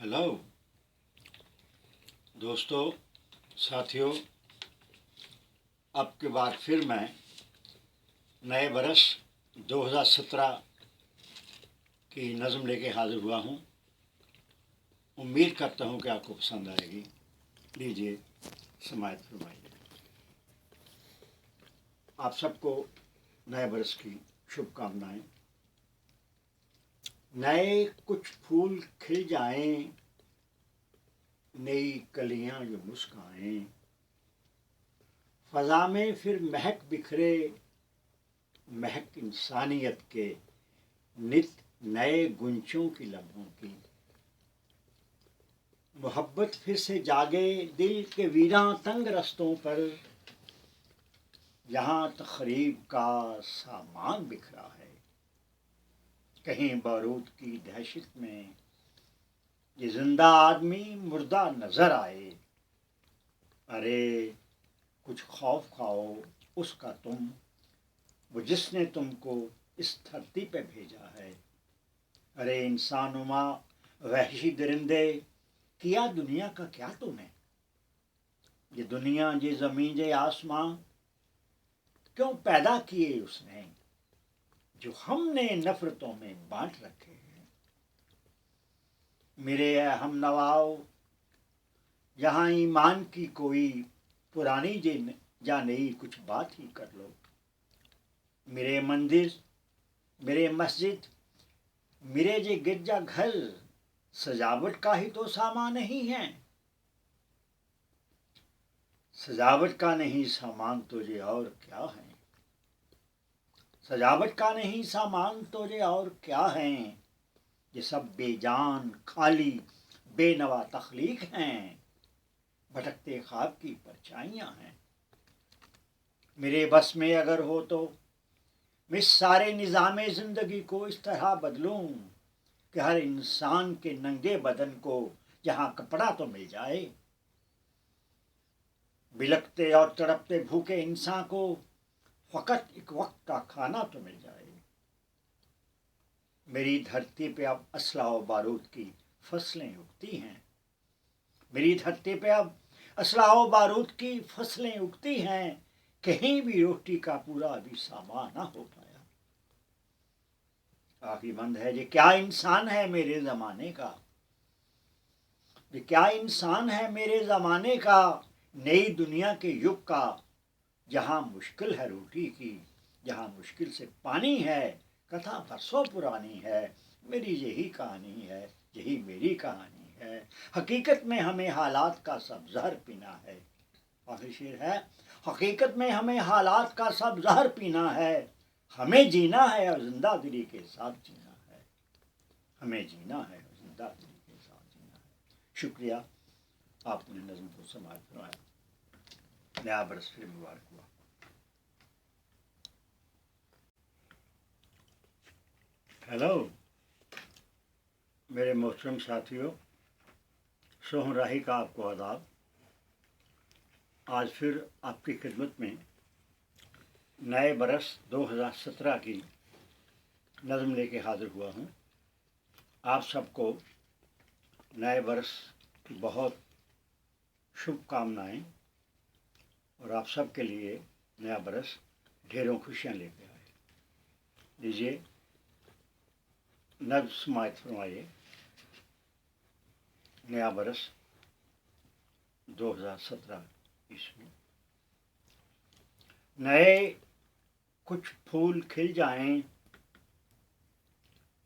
Hello दोस्तों, साथियों। अब की बार फिर मैं नए बरस 2017 की नज़म लेके हाज़िर हुआ हूँ। उम्मीद करता हूँ कि आपको पसंद आएगी। लीजिए, समाअत फरमाइए। आप सबको नए बरस की शुभकामनाएं। नए कुछ फूल खिल जाएं, नई कलियां जो मुस्काएं, फ़ज़ा में फिर महक बिखरे, महक इंसानियत के नित नए गुंचों की लम्हों की। मोहब्बत फिर से जागे दिल के वीरां तंग रस्तों पर, जहां तकरीब का सामान बिखरा है। कहीं बारूद की दहशत में ये जिंदा आदमी मुर्दा नजर आए। अरे कुछ खौफ खाओ उसका तुम, वो जिसने तुमको इस धरती पे भेजा है। अरे इंसानुमा वहशी दरिंदे, किया दुनिया का क्या तूने। ये दुनिया ये ज़मीन ये आसमां क्यों पैदा किए उसने, जो हमने नफरतों में बांट रखे हैं। मेरे हम नवाओ, यहाँ ईमान की कोई पुरानी या नई कुछ बात ही कर लो। मेरे मंदिर मेरे मस्जिद मेरे जे गिरजा घर सजावट का ही तो सामान नहीं है। सजावट का नहीं सामान तो ये और क्या है। सजावट का नहीं सामान तो ये और क्या है। ये सब बेजान खाली बेनवा तख्लीक हैं, भटकते ख्वाब की परछाइयां हैं। मेरे बस में अगर हो तो मैं सारे निज़ामे ज़िंदगी को इस तरह बदलूं कि हर इंसान के नंगे बदन को यहाँ कपड़ा तो मिल जाए। बिलखते और तड़पते भूखे इंसान को फकत एक वक्त का खाना तो मिल जाए। मेरी धरती पे अब असला और बारूद की फसलें उगती हैं। मेरी धरती पे अब असला और बारूद की फसलें उगती हैं। कहीं भी रोटी का पूरा अभी सामान ना हो पाया। काफी बंद है ये क्या इंसान है मेरे जमाने का। ये क्या इंसान है मेरे जमाने का। नई दुनिया के युग का, जहां मुश्किल है रोटी की, जहां मुश्किल से पानी है। कथा बरसों पुरानी है, मेरी यही कहानी है, यही मेरी कहानी है। हकीकत में हमें हालात का सब जहर पीना है। आखिर शेर है, हकीकत में हमें हालात का सब जहर पीना है। हमें जीना है और जिंदा दिली के साथ जीना है। हमें जीना है और जिंदा दिली के साथ जीना है। शुक्रिया, आपने नज़म को समाअत फरमाया। नया बरस फिर मुबारक हुआ। हेलो मेरे मोहतरम साथियों, सोहन राही का आपको आदाब। आज फिर आपकी खिदमत में नए बरस 2017 की नज़म लेके हाज़िर हुआ हूँ। आप सबको नए बरस की बहुत शुभकामनाएं और आप सबके लिए नया बरस ढेरों खुशियाँ लेके आए। लीजिए, नज़्म समाअत फरमाइए। नया बरस 2017 ईस्वी। नए कुछ फूल खिल जाएं,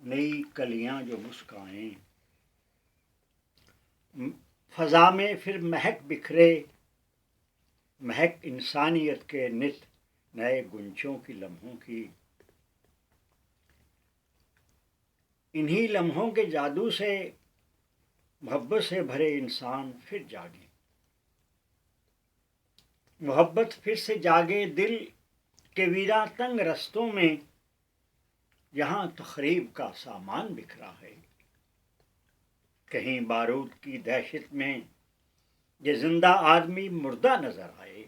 नई कलियां जो मुस्काएं, फ़ज़ा में फिर महक बिखरे, महक इंसानियत के नित नए गुंचों की लम्हों की। इन्हीं लम्हों के जादू से मोहब्बत से भरे इंसान फिर जागे। मोहब्बत फिर से जागे दिल के वीरा तंग रस्तों में, यहाँ तकरीब का सामान बिखरा है। कहीं बारूद की दहशत में ये जिंदा आदमी मुर्दा नजर आए।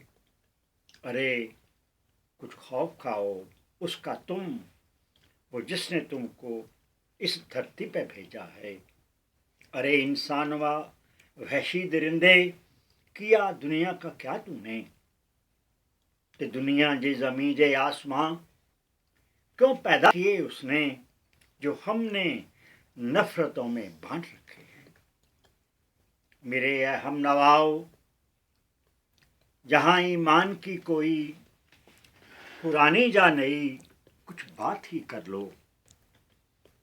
अरे कुछ खौफ खाओ उसका तुम, वो जिसने तुमको इस धरती पे भेजा है। अरे इंसान व वहशी दरिंदे, किया दुनिया का क्या तूने। ते दुनिया जे ज़मीं जे आसमां क्यों पैदा किए उसने, जो हमने नफरतों में बांट रखे हैं। मेरे हम नवाओ, जहाँ ईमान की कोई पुरानी जा नई, कुछ बात ही कर लो।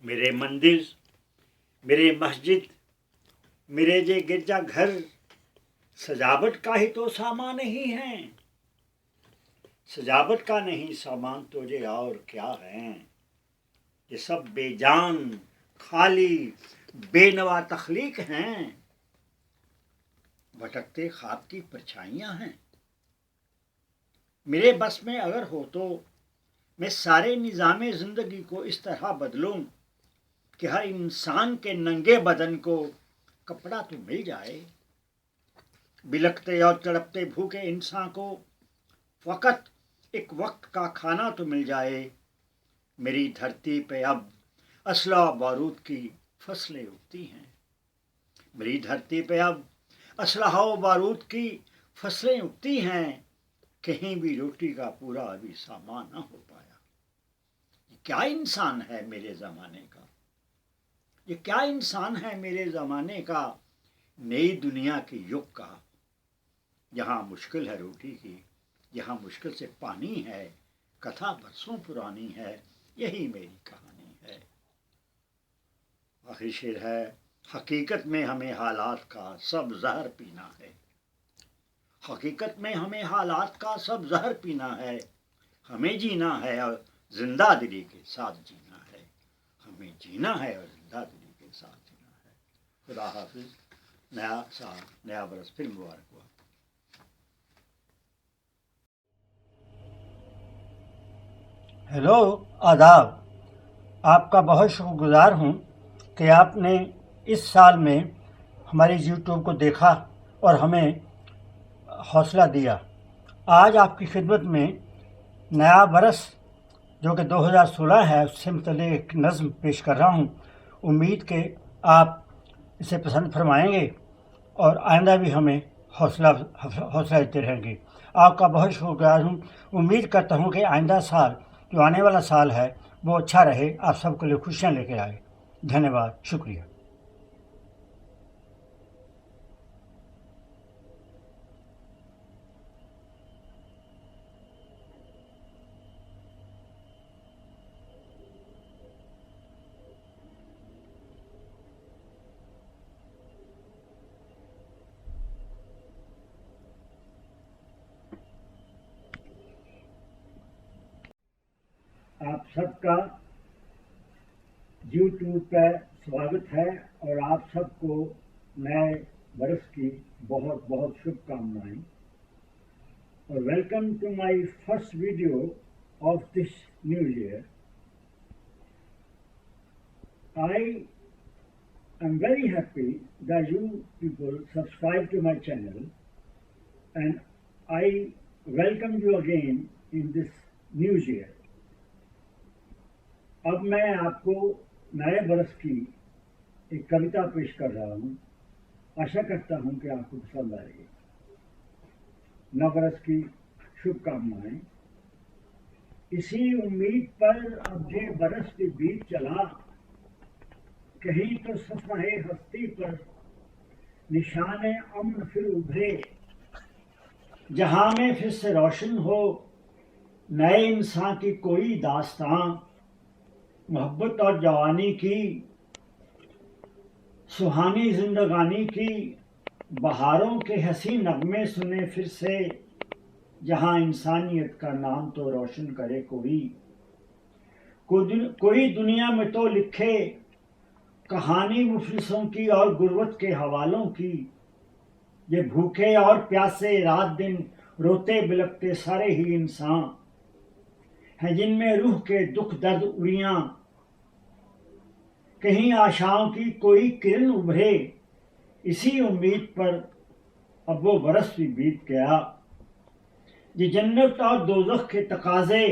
मेरे मंदिर, मेरे मस्जिद, मेरे जे गिरजा घर, सजावट का ही तो सामान ही है। सजावट का नहीं सामान तो ये और क्या है। ये सब बेजान, खाली, बेनवा तख्लीक हैं, भटकते ख्वाब की परछाइयां हैं। मेरे बस में अगर हो तो मैं सारे निज़ाम ज़िंदगी को इस तरह बदलूं कि हर इंसान के नंगे बदन को कपड़ा तो मिल जाए। बिलखते और तड़पते भूखे इंसान को फ़कत एक वक्त का खाना तो मिल जाए। मेरी धरती पे अब असला बारूद की फसलें उगती हैं। मेरी धरती पे अब असलहा बारूद की फसलें उगती हैं। कहीं भी रोटी का पूरा अभी सामान ना हो पाया। ये क्या इंसान है मेरे ज़माने का। ये क्या इंसान है मेरे ज़माने का। नई दुनिया के युग का, यहाँ मुश्किल है रोटी की, यहाँ मुश्किल से पानी है। कथा बरसों पुरानी है, यही मेरी कहानी है। आखिर शेर है, हकीकत में हमें हालात का सब जहर पीना है। हकीकत में हमें हालात का सब जहर पीना है। हमें जीना है और जिंदा दिली के साथ जीना है। हमें जीना है और जिंदा दिली के साथ जीना है। खुदा हाफिज। नया साल, नया बरस फिर मुबारक हुआ। हेलो, आदाब। आपका बहुत शुक्रगुजार हूँ कि आपने इस साल में हमारी यूट्यूब को देखा और हमें हौसला दिया। आज आपकी खिदमत में नया बरस जो कि 2016 है, उससे मुतल्लिक़ एक नज़्म पेश कर रहा हूँ। उम्मीद के आप इसे पसंद फरमाएंगे और आइंदा भी हमें हौसला देते रहेंगे। आपका बहुत शुक्रगुजार हूँ। उम्मीद करता हूँ कि आइंदा साल जो आने वाला साल है वो अच्छा रहे, आप सबके लिए खुशियाँ लेकर आए। धन्यवाद, शुक्रिया। आप सबका यूट्यूब पर स्वागत है और आप सबको नए बरस की बहुत बहुत शुभकामनाएं। और welcome to my first video of this new year. I am very happy that you people subscribe to my channel and I welcome you again in this new year. अब मैं आपको नए बरस की एक कविता पेश कर रहा हूँ। आशा करता हूँ कि आपको पसंद आएगी। नव बरस की शुभकामनाएं। इसी उम्मीद पर अब ये बरस भी बीत चला, कहीं तो सफ़हे हस्ती पर निशाने अमन फिर उभरे। जहाँ में फिर से रोशन हो नए इंसान की कोई दास्तां, मोहब्बत और जवानी की, सुहानी जिंदगानी की, बहारों के हंसी नगमे सुने फिर से। जहाँ इंसानियत का नाम तो रोशन करे कोई दुनिया में तो लिखे कहानी मुफलिसों की और गुर्बत के हवालों की। ये भूखे और प्यासे रात दिन रोते बिलखते सारे ही इंसान हैं, जिनमें रूह के दुख दर्द उड़ियां। कहीं आशाओं की कोई किरण उभरे। इसी उम्मीद पर अब वो बरस भी बीत गया। ये जन्नत और दोज़ख के तकाजे,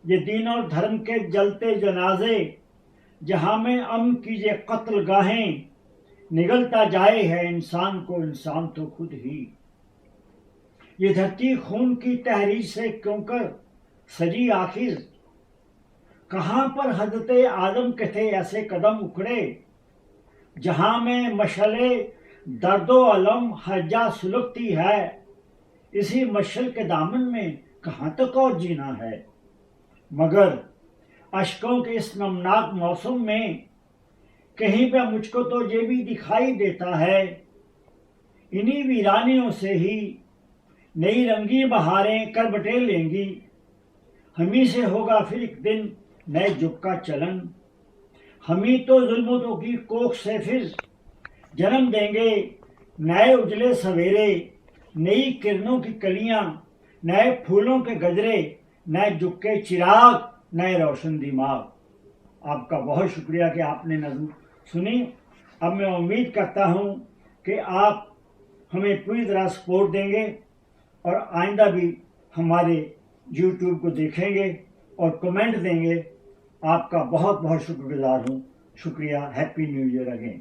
ये दीन और धर्म के जलते जनाजे। जहाँ में अमन की ये कत्ल गाहें, निगलता जाए है इंसान को इंसान तो खुद ही। ये धरती खून की तहरीर से क्यों कर सजी आखिर, कहाँ पर हजरते आदम के थे ऐसे कदम उखड़े, जहां में मशले दर्दो अलम हर्जा सुलगती है, इसी मशल के दामन में कहाँ तक और जीना है। मगर अश्कों के इस नमनाक मौसम में कहीं पे मुझको तो ये भी दिखाई देता है, इन्हीं वीरानियों से ही नई रंगी बहारें कर बटेर लेंगी। हम ही से होगा फिर एक दिन नए युग का चलन, हम ही तो जुल्मतों की कोख से फिर जन्म देंगे नए उजले सवेरे, नई किरणों की कलियां, नए फूलों के गजरे, नए युग के चिराग, नए रोशन दिमाग। आपका बहुत शुक्रिया कि आपने नज़्म सुनी। अब मैं उम्मीद करता हूँ कि आप हमें पूरी तरह सपोर्ट देंगे और आइंदा भी हमारे YouTube को देखेंगे और कमेंट देंगे। आपका बहुत बहुत शुक्रगुजार हूँ। शुक्रिया। Happy new year again.